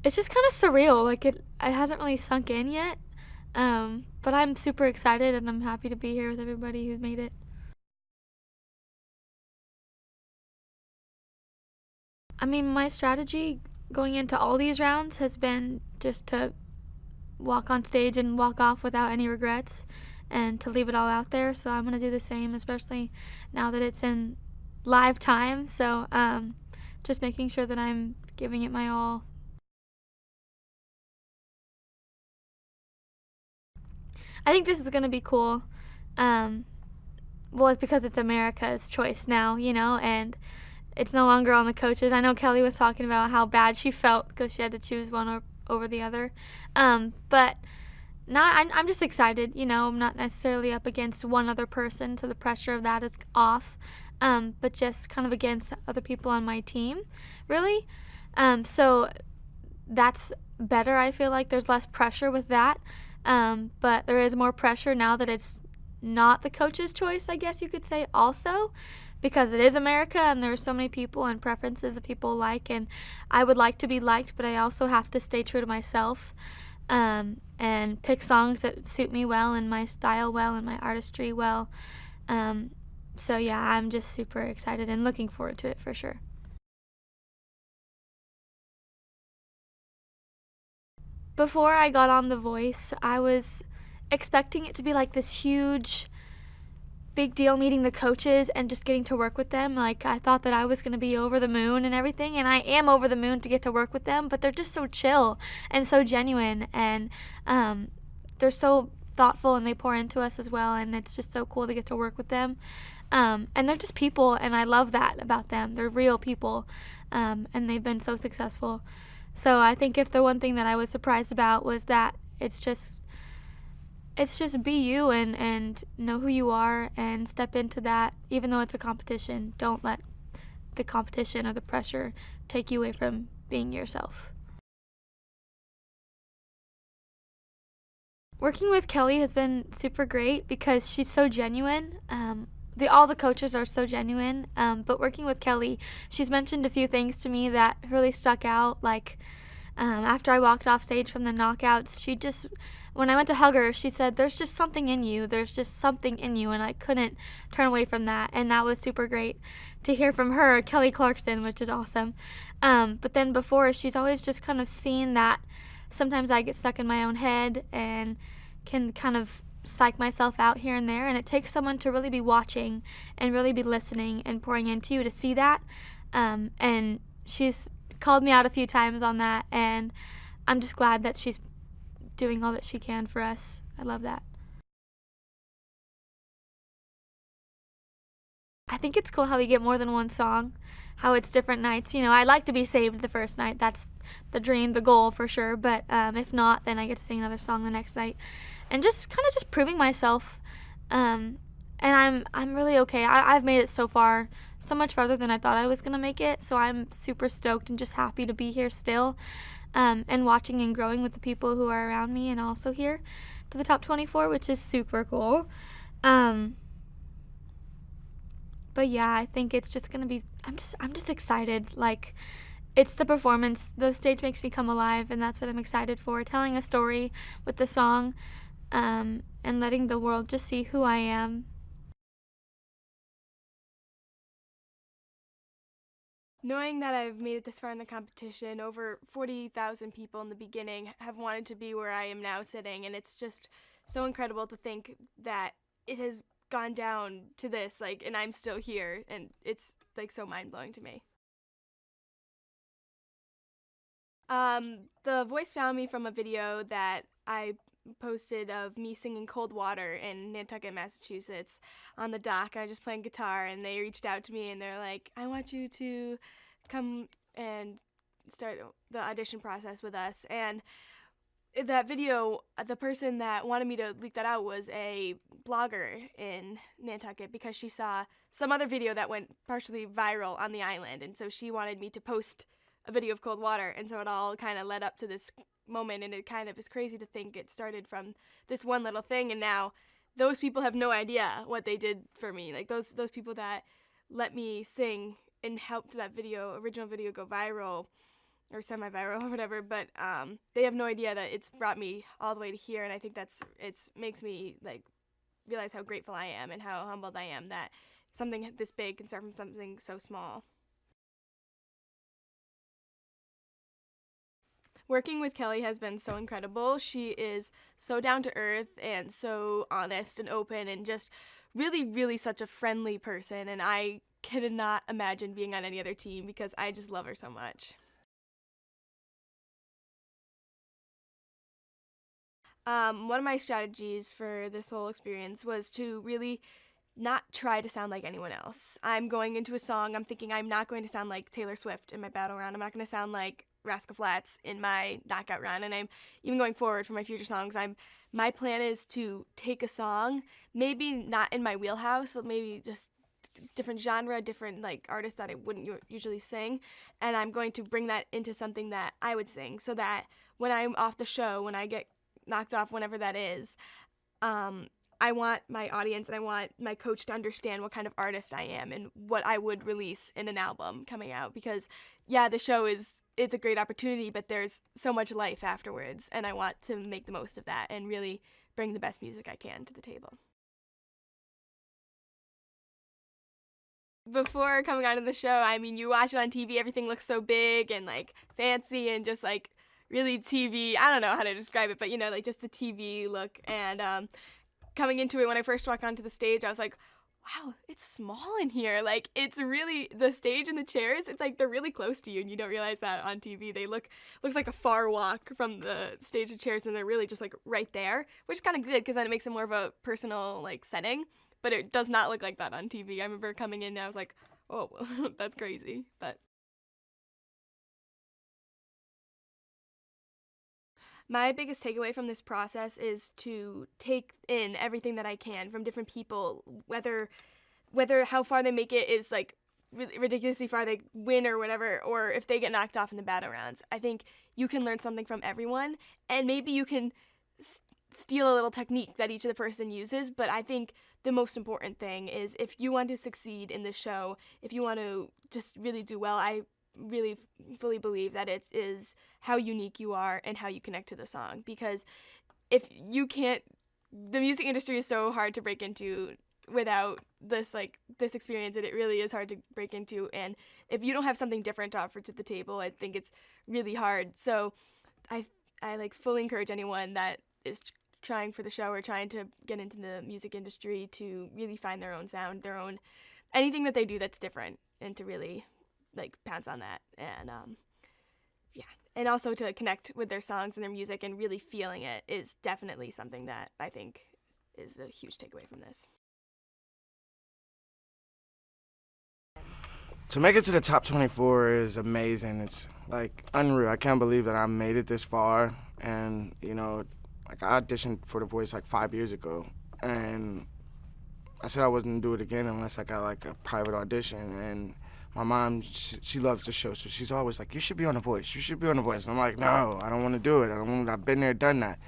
It's just kind of surreal. Like it hasn't really sunk in yet. But I'm super excited and I'm happy to be here with everybody who's made it. I mean, my strategy going into all these rounds has been just to walk on stage and walk off without any regrets and to leave it all out there. So I'm going to do the same, especially now that it's in live time. So just making sure that I'm giving it my all. I think this is going to be cool. Um, well, it's because it's America's choice now, and it's no longer on the coaches. I know Kelly was talking about how bad she felt because she had to choose one over the other. But I'm just excited, I'm not necessarily up against one other person, so the pressure of that is off. But just kind of against other people on my team, really. So that's better. I feel like there's less pressure with that. But there is more pressure now that it's not the coach's choice, I guess you could say, also, because it is America and there are so many people and preferences that people like, and I would like to be liked, but I also have to stay true to myself, and pick songs that suit me well and my style well and my artistry well. So yeah, I'm just super excited and looking forward to it for sure. Before I got on The Voice, I was expecting it to be like this huge big deal meeting the coaches and just getting to work with them. Like, I thought that I was going to be over the moon and everything, and I am over the moon to get to work with them, but they're just so chill and so genuine, and they're so thoughtful and they pour into us as well, and it's just so cool to get to work with them. And they're just people, and I love that about them. They're real people, and they've been so successful. So I think if the one thing that I was surprised about was that it's just be you and know who you are and step into that. Even though it's a competition, don't let the competition or the pressure take you away from being yourself. Working with Kelly has been super great because she's so genuine. All the coaches are so genuine, but working with Kelly, she's mentioned a few things to me that really stuck out. Like, after I walked off stage from the knockouts, when I went to hug her, she said, "There's just something in you. There's just something in you," and I couldn't turn away from that, and that was super great to hear from her, Kelly Clarkson, which is awesome. But then before, she's always just kind of seen that sometimes I get stuck in my own head and can kind of psych myself out here and there, and it takes someone to really be watching and really be listening and pouring into you to see that. And she's called me out a few times on that, and I'm just glad that she's doing all that she can for us. I love that. I think it's cool how we get more than one song, how it's different nights. I'd like to be saved the first night. That's the dream, the goal for sure. But if not, then I get to sing another song the next night, and just kind of just proving myself. And I'm really okay. I've made it so far, so much farther than I thought I was gonna make it. So I'm super stoked and just happy to be here still, and watching and growing with the people who are around me and also here to the top 24, which is super cool. Um, but yeah, I think it's just gonna be. I'm just excited. Like, it's the performance. The stage makes me come alive, and that's what I'm excited for. Telling a story with the song, and letting the world just see who I am. Knowing that I've made it this far in the competition, over 40,000 people in the beginning have wanted to be where I am now sitting, and it's just so incredible to think that it has gone down to this, like, and I'm still here, and it's like so mind blowing to me. The voice found me from a video that I posted of me singing Cold Water in Nantucket, Massachusetts on the dock. I was just playing guitar, and they reached out to me and they're like, I want you to come and start the audition process with us. And that video, the person that wanted me to leak that out was a blogger in Nantucket because she saw some other video that went partially viral on the island. And so she wanted me to post a video of Cold Water. And so it all kind of led up to this moment. And it kind of is crazy to think it started from this one little thing. And now those people have no idea what they did for me. Like those people that let me sing and helped that original video go viral, or semi-viral or whatever, but they have no idea that it's brought me all the way to here, and I think it makes me like realize how grateful I am and how humbled I am that something this big can start from something so small. Working with Kelly has been so incredible. She is so down to earth and so honest and open and just really, really such a friendly person. And I cannot imagine being on any other team because I just love her so much. One of my strategies for this whole experience was to really not try to sound like anyone else. I'm going into a song, I'm thinking I'm not going to sound like Taylor Swift in my battle round. I'm not going to sound like Rascal Flatts in my knockout round. And I'm even going forward for my future songs. My plan is to take a song, maybe not in my wheelhouse, maybe just different genre, different like artists that I wouldn't usually sing, and I'm going to bring that into something that I would sing, so that when I'm off the show, when I get knocked off, whenever that is, I want my audience and I want my coach to understand what kind of artist I am and what I would release in an album coming out. Because, yeah, the show it's a great opportunity, but there's so much life afterwards, and I want to make the most of that and really bring the best music I can to the table. Before coming onto the show, I mean, you watch it on TV, everything looks so big and like fancy and just like really TV. I don't know how to describe it, but you know, like just the TV look. And coming into it, when I first walked onto the stage, I was like, wow, it's small in here. Like, it's really, the stage and the chairs, it's like they're really close to you, and you don't realize that on TV. They looks like a far walk from the stage to chairs, and they're really just like right there, which is kind of good because then it makes it more of a personal like setting. But it does not look like that on TV. I remember coming in and I was like, oh, that's crazy. But my biggest takeaway from this process is to take in everything that I can from different people, whether how far they make it is like ridiculously far they win or whatever, or if they get knocked off in the battle rounds. I think you can learn something from everyone, and maybe you can steal a little technique that each of the person uses, but I think the most important thing is if you want to succeed in the show, if you want to just really do well, I really fully believe that it is how unique you are and how you connect to the song. Because if you can't, the music industry is so hard to break into without this experience, and it really is hard to break into. And if you don't have something different to offer to the table, I think it's really hard. So I like fully encourage anyone that is trying for the show or trying to get into the music industry to really find their own sound, their own anything that they do that's different, and to really like pounce on that. And yeah, and also to connect with their songs and their music and really feeling it is definitely something that I think is a huge takeaway from this. To make it to the top 24 is amazing. It's like unreal. I can't believe that I made it this far. And you know, like I auditioned for The Voice like 5 years ago, and I said I wasn't gonna do it again unless I got like a private audition. And my mom, she loves the show, so she's always like, "You should be on The Voice. You should be on The Voice." And I'm like, "No, I don't want to do it. I've been there, done that."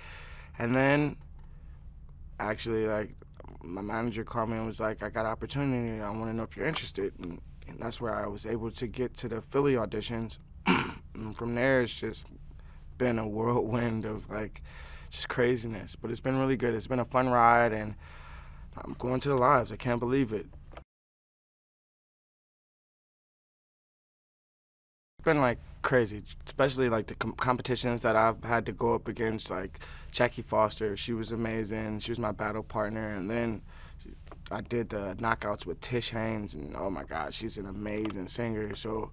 And then, actually, like my manager called me and was like, "I got an opportunity. I want to know if you're interested." And that's where I was able to get to the Philly auditions. And from there, it's just been a whirlwind of like just craziness, but it's been really good. It's been a fun ride, and I'm going to the lives. I can't believe it. It's been like crazy, especially like the competitions that I've had to go up against, like Jackie Foster. She was amazing. She was my battle partner, and then I did the knockouts with Tish Haynes, and oh my God, she's an amazing singer. So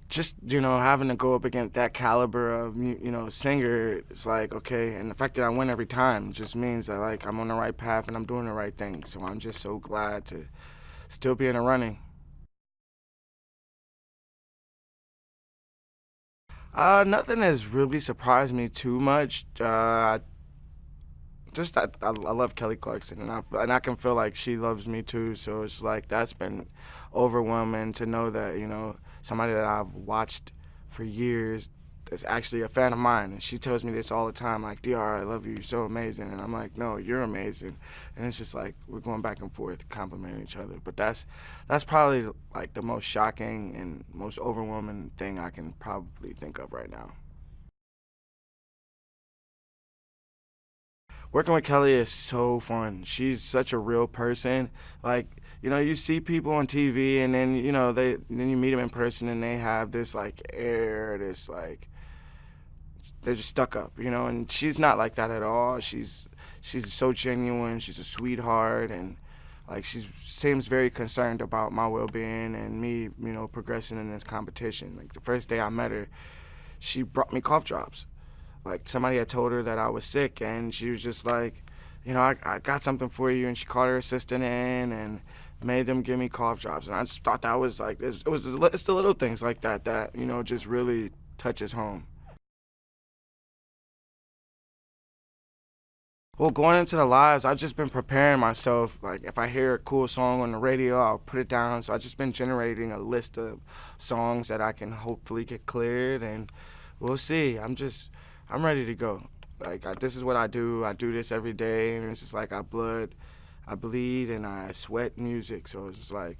just, you know, having to go up against that caliber of, you know, singer, it's like, okay, and the fact that I win every time just means that, like, I'm on the right path and I'm doing the right thing. So I'm just so glad to still be in the running. Nothing has really surprised me too much. Just that I love Kelly Clarkson, and I can feel like she loves me too. So it's like that's been overwhelming to know that, you know, somebody that I've watched for years that's actually a fan of mine, and she tells me this all the time, like, DR, I love you, you're so amazing. And I'm like, no, you're amazing. And it's just like we're going back and forth, complimenting each other. But that's probably like the most shocking and most overwhelming thing I can probably think of right now. Working with Kelly is so fun. She's such a real person. Like, you know, you see people on TV, and then, you know, then you meet them in person, and they have this like air, this like they're just stuck up, you know. And she's not like that at all. She's so genuine. She's a sweetheart, and like she seems very concerned about my well-being and me, you know, progressing in this competition. Like the first day I met her, she brought me cough drops. Like somebody had told her that I was sick, and she was just like, you know, I got something for you. And she called her assistant in and made them give me cough drops. And I just thought that was like, it's the little things like that that, you know, just really touches home. Well, going into the lives, I've just been preparing myself. Like, if I hear a cool song on the radio, I'll put it down. So I've just been generating a list of songs that I can hopefully get cleared, and we'll see. I'm ready to go. Like, this is what I do. I do this every day, and it's just like I bleed, and I sweat music. So it's just like,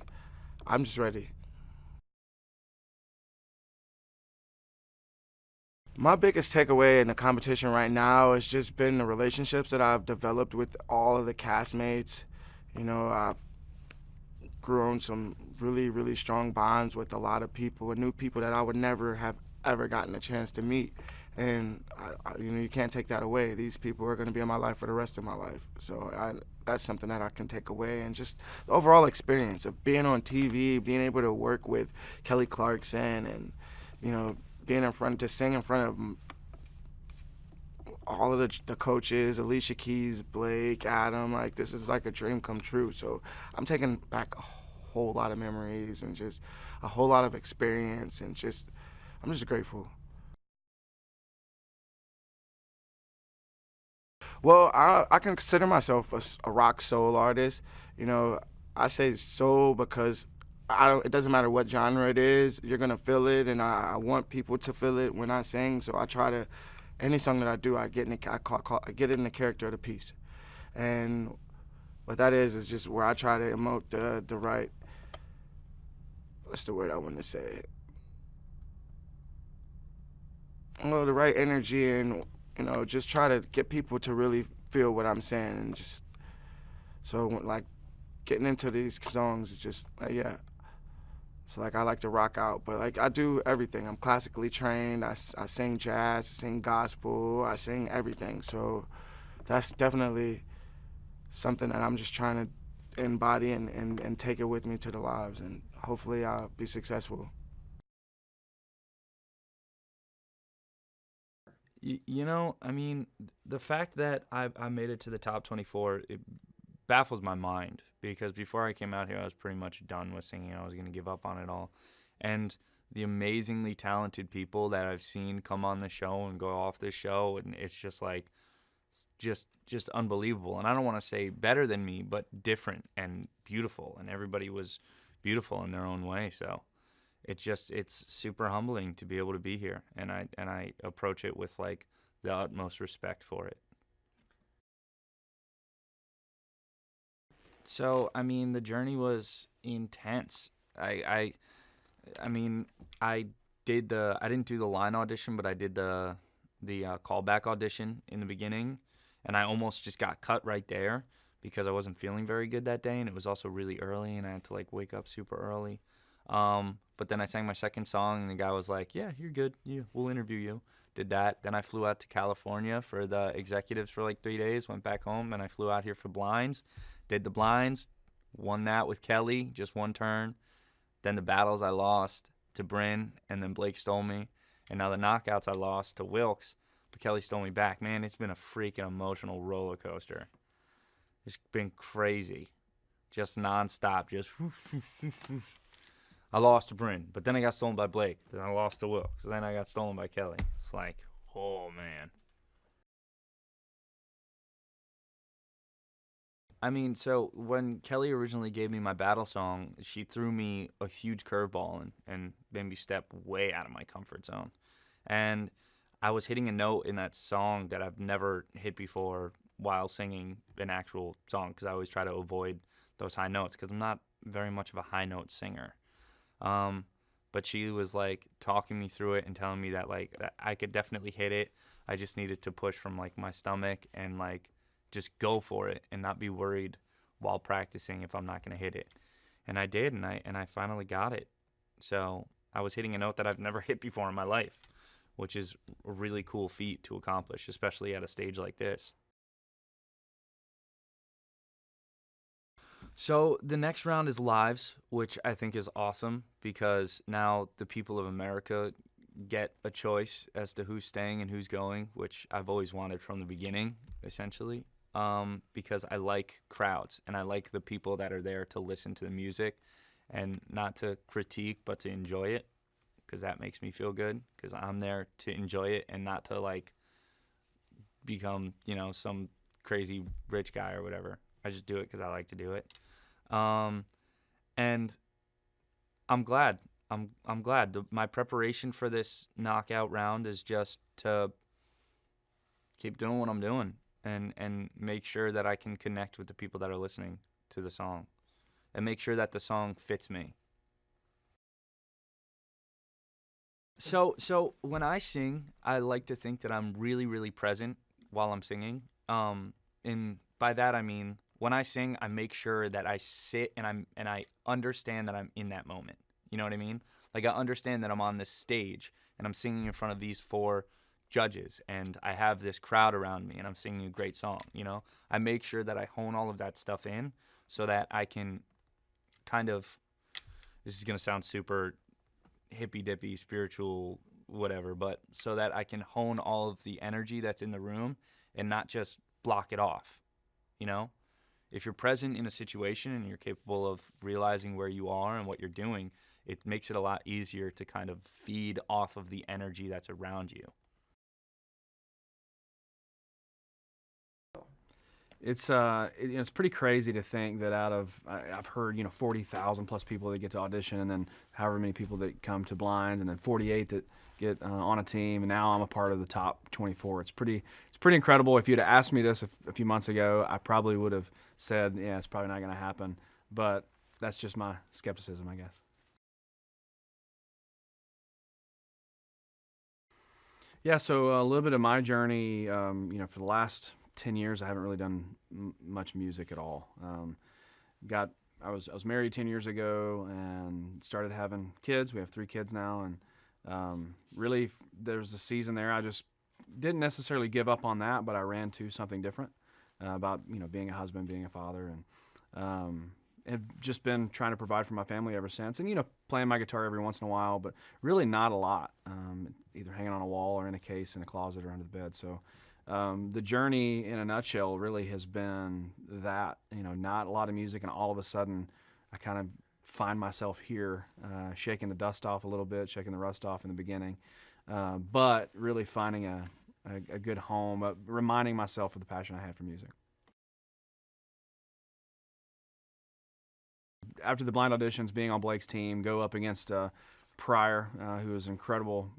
I'm just ready. My biggest takeaway in the competition right now has just been the relationships that I've developed with all of the castmates. You know, I've grown some really, really strong bonds with a lot of people, and new people that I would never have ever gotten a chance to meet. And you know, you can't take that away. These people are going to be in my life for the rest of my life. So that's something that I can take away. And just the overall experience of being on TV, being able to work with Kelly Clarkson, and, you know, being to sing in front of all of the coaches, Alicia Keys, Blake, Adam. Like, this is like a dream come true. So I'm taking back a whole lot of memories and just a whole lot of experience, and I'm just grateful. Well, I consider myself a rock soul artist. You know, I say soul because it doesn't matter what genre it is, you're gonna feel it, and I want people to feel it when I sing. So I try to, any song that I do, I get in the character of the piece, and what that is just where I try to emote the right, what's the word I want to say? Well, the right energy, and, you know, just try to get people to really feel what I'm saying, and just so like getting into these songs is just yeah. So like I like to rock out, but like I do everything. I'm classically trained. I sing jazz, I sing gospel, I sing everything. So that's definitely something that I'm just trying to embody and take it with me to the lives, and hopefully I'll be successful. You know, I mean, the fact that I made it to the top 24, it baffles my mind, because before I came out here, I was pretty much done with singing. I was going to give up on it all. And the amazingly talented people that I've seen come on the show and go off this show, and it's just like, just unbelievable. And I don't want to say better than me, but different and beautiful. And everybody was beautiful in their own way. So it's super humbling to be able to be here, and I approach it with like the utmost respect for it. So I mean, the journey was intense. I mean, I didn't do the line audition, but I did the callback audition in the beginning, and I almost just got cut right there because I wasn't feeling very good that day, and it was also really early, and I had to like wake up super early. But then I sang my second song, and the guy was like, yeah, you're good. Yeah, we'll interview you. Did that. Then I flew out to California for the executives for like 3 days, went back home, and I flew out here for blinds. Did the blinds, won that with Kelly, just one turn. Then the battles I lost to Bryn, and then Blake stole me. And now the knockouts I lost to Wilkes, but Kelly stole me back. Man, it's been a freaking emotional roller coaster. It's been crazy. Just nonstop, just I lost to Bryn, but then I got stolen by Blake. Then I lost to Wilkes. Then I got stolen by Kelly. It's like, oh, man. I mean, so when Kelly originally gave me my battle song, she threw me a huge curveball and made me step way out of my comfort zone. And I was hitting a note in that song that I've never hit before while singing an actual song, because I always try to avoid those high notes because I'm not very much of a high note singer. But she was like talking me through it and telling me that like that I could definitely hit it. I just needed to push from like my stomach and like just go for it and not be worried while practicing if I'm not going to hit it. And I did, and I finally got it. So I was hitting a note that I've never hit before in my life, which is a really cool feat to accomplish, especially at a stage like this. So the next round is lives, which I think is awesome because now the people of America get a choice as to who's staying and who's going, which I've always wanted from the beginning, essentially, because I like crowds and I like the people that are there to listen to the music and not to critique, but to enjoy it, because that makes me feel good, because I'm there to enjoy it and not to like become, some crazy rich guy or whatever. I just do it because I like to do it. And I'm glad. I'm glad. My preparation for this knockout round is just to keep doing what I'm doing and make sure that I can connect with the people that are listening to the song and make sure that the song fits me. So when I sing, I like to think that I'm really, really present while I'm singing. And by that I mean, when I sing, I make sure that I sit and I understand that I'm in that moment. You know what I mean? Like I understand that I'm on this stage and I'm singing in front of these 4 judges and I have this crowd around me and I'm singing a great song, I make sure that I hone all of that stuff in so that I can kind of, this is going to sound super hippy-dippy, spiritual, whatever, but so that I can hone all of the energy that's in the room and not just block it off, If you're present in a situation and you're capable of realizing where you are and what you're doing, it makes it a lot easier to kind of feed off of the energy that's around you. It's pretty crazy to think that out of I've heard 40,000 plus people that get to audition, and then however many people that come to blinds, and then 48 that get on a team, and now I'm a part of the top 24. It's pretty incredible. If you'd have asked me this a few months ago, I probably would have said, yeah, it's probably not going to happen. But that's just my skepticism, I guess. Yeah, so a little bit of my journey, for the last 10 years, I haven't really done much music at all. I was married 10 years ago and started having kids. We have 3 kids now, and really there was a season there I just didn't necessarily give up on that, but I ran to something different about being a husband, being a father, and have just been trying to provide for my family ever since. And playing my guitar every once in a while, but really not a lot. Either hanging on a wall or in a case in a closet or under the bed. So. The journey in a nutshell really has been that, not a lot of music, and all of a sudden I kind of find myself here, shaking the dust off a little bit, shaking the rust off in the beginning, but really finding a good home, reminding myself of the passion I had for music. After the blind auditions, being on Blake's team, go up against Pryor, who was an incredible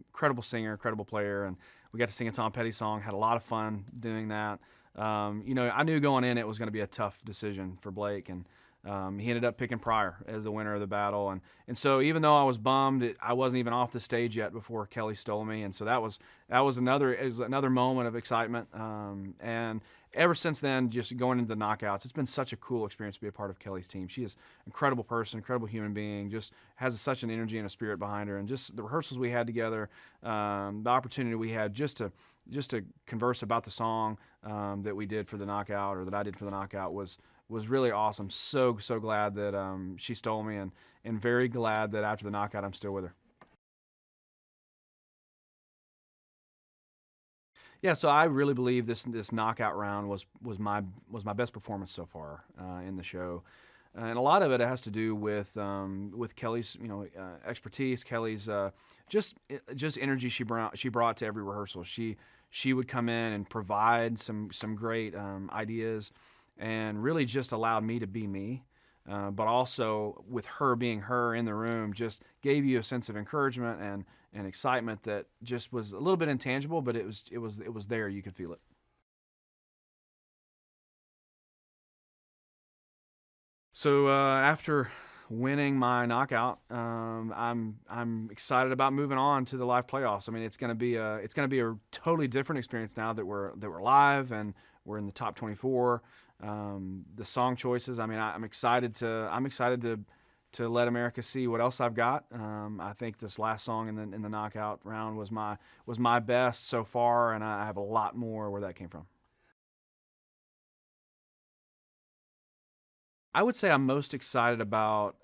singer, incredible player, and we got to sing a Tom Petty song, had a lot of fun doing that. I knew going in it was going to be a tough decision for Blake, and he ended up picking Pryor as the winner of the battle. And so even though I was bummed, I wasn't even off the stage yet before Kelly stole me, and so that was another moment of excitement. And ever since then, just going into the knockouts, it's been such a cool experience to be a part of Kelly's team. She is an incredible person, incredible human being, just has such an energy and a spirit behind her. And just the rehearsals we had together, the opportunity we had just to converse about the song that we did for the knockout, or that I did for the knockout, was really awesome. So glad that she stole me, and very glad that after the knockout I'm still with her. Yeah, so I really believe this knockout round was my best performance so far in the show, and a lot of it has to do with Kelly's expertise, Kelly's just energy she brought to every rehearsal. She would come in and provide some great ideas, and really just allowed me to be me. but also with her being her in the room, just gave you a sense of encouragement and excitement that just was a little bit intangible, but it was there. You could feel it. So after winning my knockout, I'm excited about moving on to the live playoffs. I mean, it's gonna be a totally different experience now that we're live and we're in the top 24. The song choices. I mean, I'm excited to let America see what else I've got. I think this last song in the knockout round was my best so far, and I have a lot more where that came from. I would say I'm most excited about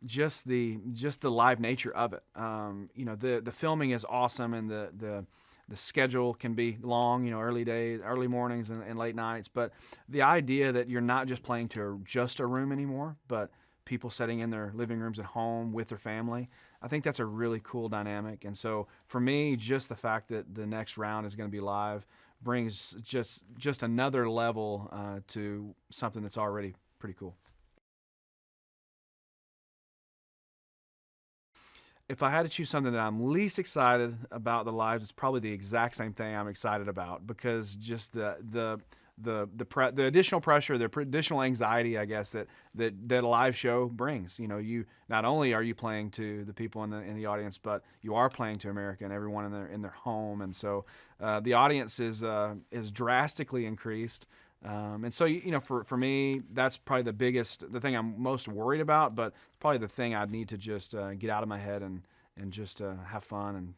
just the live nature of it. The filming is awesome, and the schedule can be long. Early mornings and late nights. But the idea that you're not just playing to just a room anymore, but people sitting in their living rooms at home with their family, I think that's a really cool dynamic. And so for me, just the fact that the next round is going to be live brings just another level to something that's already pretty cool. If I had to choose something that I'm least excited about the lives, it's probably the exact same thing I'm excited about, because just the additional pressure, the additional anxiety, I guess, that a live show brings. You not only are you playing to the people in the audience, but you are playing to America and everyone in their home, and so the audience is drastically increased. And so, for me, that's probably the thing I'm most worried about, but it's probably the thing I'd need to just get out of my head and just have fun. And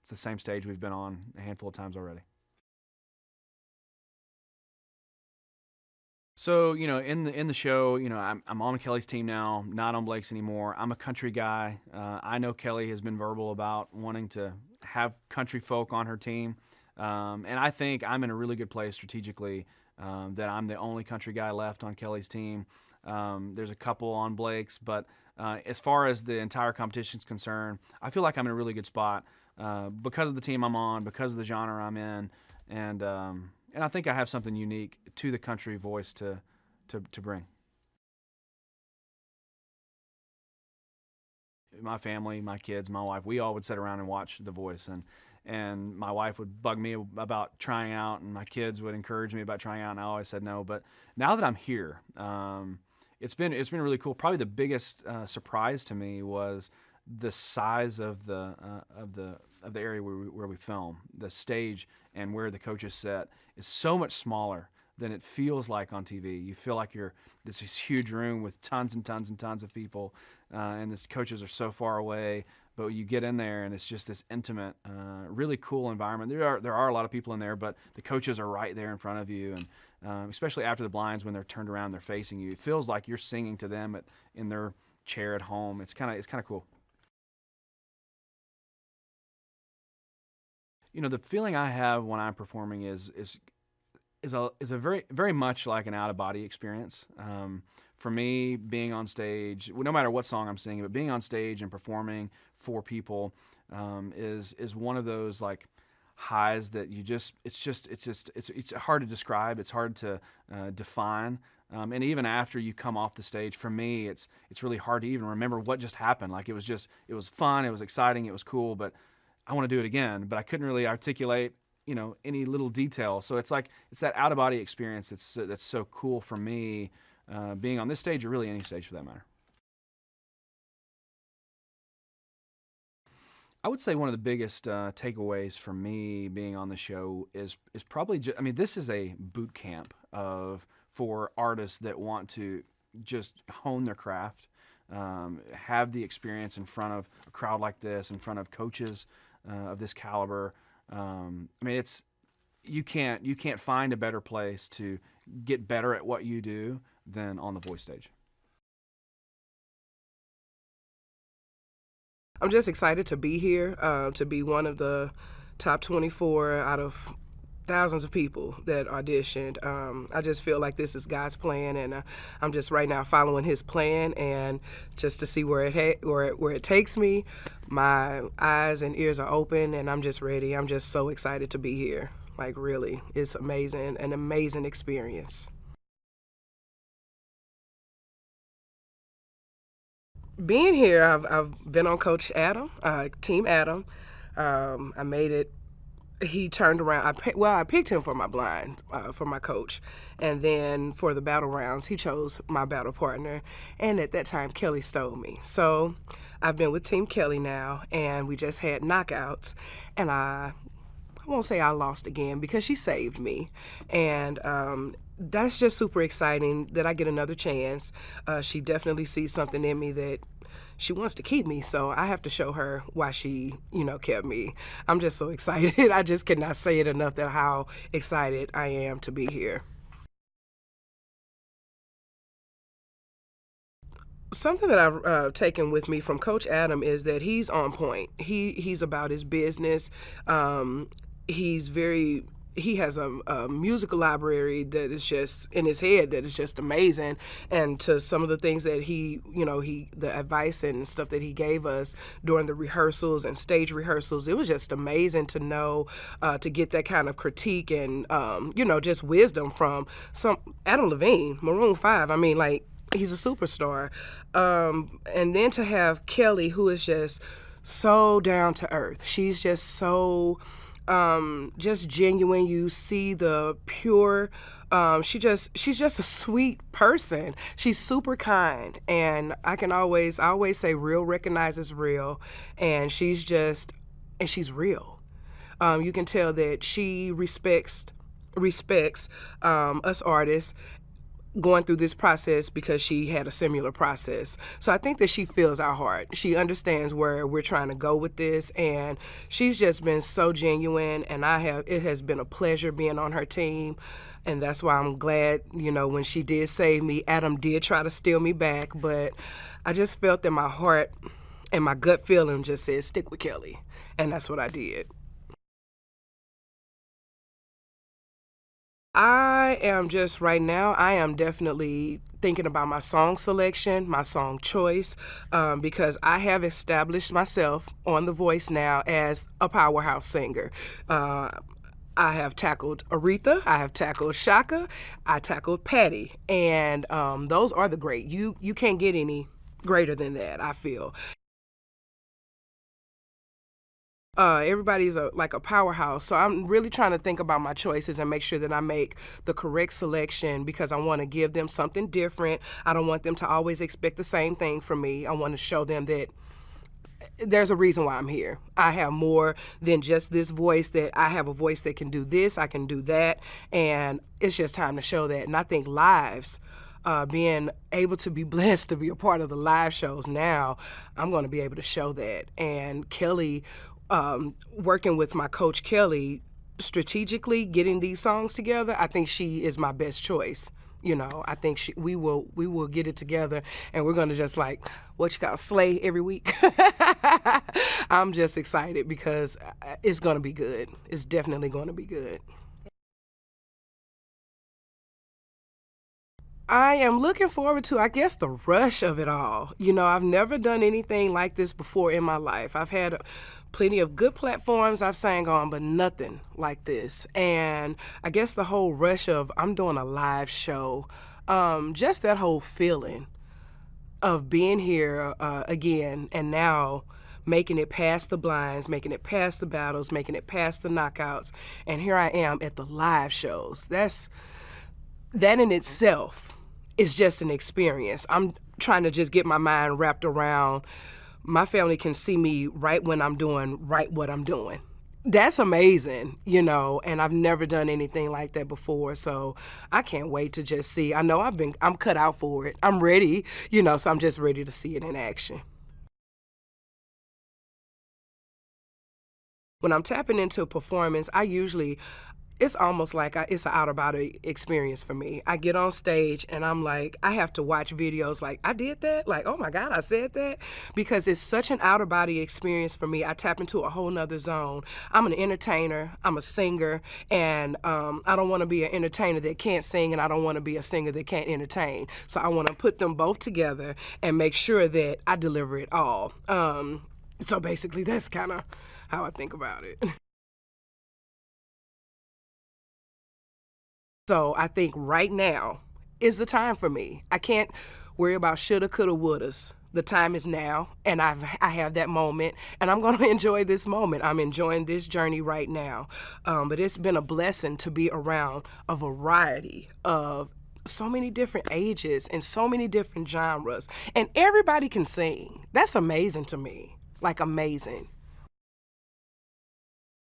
it's the same stage we've been on a handful of times already. So, in the show, I'm on Kelly's team now, not on Blake's anymore. I'm a country guy. I know Kelly has been verbal about wanting to have country folk on her team. And I think I'm in a really good place strategically, that I'm the only country guy left on Kelly's team. There's a couple on Blake's, but as far as the entire competition is concerned, I feel like I'm in a really good spot because of the team I'm on, because of the genre I'm in, and I think I have something unique to the country voice to bring. My family, my kids, my wife, we all would sit around and watch The Voice, and my wife would bug me about trying out, and my kids would encourage me about trying out, and I always said no. But now that I'm here, it's been really cool. Probably the biggest surprise to me was the size of the area where we film. The stage and where the coaches sit is so much smaller than it feels like on TV. You feel like you're this huge room with tons and tons and tons of people, and the coaches are so far away. But you get in there, and it's just this intimate, really cool environment. There are a lot of people in there, but the coaches are right there in front of you, and especially after the blinds, when they're turned around, they're facing you. It feels like you're singing to them in their chair at home. It's kind of cool. The feeling I have when I'm performing is a very, very much like an out-of-body experience. For me, being on stage, no matter what song I'm singing, but being on stage and performing for people is one of those like highs that it's hard to describe. It's hard to define. And even after you come off the stage, for me, it's really hard to even remember what just happened. Like it was fun, it was exciting, it was cool, but I want to do it again. But I couldn't really articulate any little detail. So it's that out-of-body experience that's so cool for me, being on this stage or really any stage for that matter. I would say one of the biggest takeaways for me being on the show is probably this is a boot camp for artists that want to just hone their craft, have the experience in front of a crowd like this, in front of coaches of this caliber. You can't find a better place to get better at what you do than on the Voice stage. I'm just excited to be here, to be one of the top 24 out of thousands of people that auditioned. I just feel like this is God's plan, and I'm just right now following His plan, and just to see where it takes me. My eyes and ears are open, and I'm just ready. I'm just so excited to be here. Like really, it's amazing, an amazing experience. being here, I've been on Coach Adam, Team Adam. I made it. He turned around. I picked him for my blind, for my coach, and then for the battle rounds, he chose my battle partner. And at that time, Kelly stole me. So I've been with Team Kelly now, and we just had knockouts, and I won't say I lost again because she saved me, and that's just super exciting that I get another chance. She definitely sees something in me that she wants to keep me, so I have to show her why she, kept me. I'm just so excited. I just cannot say it enough that how excited I am to be here. Something that I've taken with me from Coach Adam is that he's on point. He's about his business. He has a musical library that is just in his head that is just amazing. And to some of the things that the advice and stuff that he gave us during the rehearsals and stage rehearsals, it was just amazing to know, to get that kind of critique and, just wisdom from Adam Levine, Maroon 5. I mean, like, he's a superstar. And then to have Kelly, who is just so down to earth. She's just so just genuine. You see the pure, she's just a sweet person. She's super kind, and I always say real recognizes real, and she's real. You can tell that she respects us artists going through this process because she had a similar process. So I think that she feels our heart. She understands where we're trying to go with this, and she's just been so genuine, and it has been a pleasure being on her team, and that's why I'm glad, when she did save me. Adam did try to steal me back, but I just felt that my heart and my gut feeling just said stick with Kelly, and that's what I did. I am definitely thinking about my song selection, my song choice, because I have established myself on The Voice now as a powerhouse singer. I have tackled Aretha, I have tackled Shaka, I tackled Patty, and those are the great. You can't get any greater than that, I feel. Everybody's like a powerhouse, so I'm really trying to think about my choices and make sure that I make the correct selection because I want to give them something different. I don't want them to always expect the same thing from me. I want to show them that there's a reason why I'm here. I have more than just this voice, that I have a voice that can do this, I can do that, and it's just time to show that. And I think lives, being able to be blessed to be a part of the live shows now, I'm going to be able to show that. And Kelly, working with my coach Kelly, strategically getting these songs together, I think she is my best choice. I think we will get it together, and we're gonna just slay every week. I'm just excited because it's gonna be good. It's definitely gonna be good. I am looking forward to, I guess, the rush of it all. I've never done anything like this before in my life. I've had plenty of good platforms I've sang on, but nothing like this. And I guess the whole rush of I'm doing a live show, just that whole feeling of being here again, and now making it past the blinds, making it past the battles, making it past the knockouts, and here I am at the live shows. That in itself is just an experience. I'm trying to just get my mind wrapped around my family can see me right when I'm doing right what I'm doing. That's amazing, and I've never done anything like that before, so I can't wait to just see. I know I'm cut out for it. I'm ready, so I'm just ready to see it in action. When I'm tapping into a performance, it's almost like it's an out-of-body experience for me. I get on stage and I'm like, I have to watch videos like, I did that? Like, oh my God, I said that? Because it's such an out-of-body experience for me. I tap into a whole nother zone. I'm an entertainer, I'm a singer, and I don't want to be an entertainer that can't sing, and I don't want to be a singer that can't entertain. So I want to put them both together and make sure that I deliver it all. So basically, that's kind of how I think about it. So I think right now is the time for me. I can't worry about shoulda, coulda, wouldas. the time is now, and I have that moment, and I'm going to enjoy this moment. I'm enjoying this journey right now. But it's been a blessing to be around a variety of so many different ages and so many different genres, and everybody can sing. That's amazing to me, like amazing.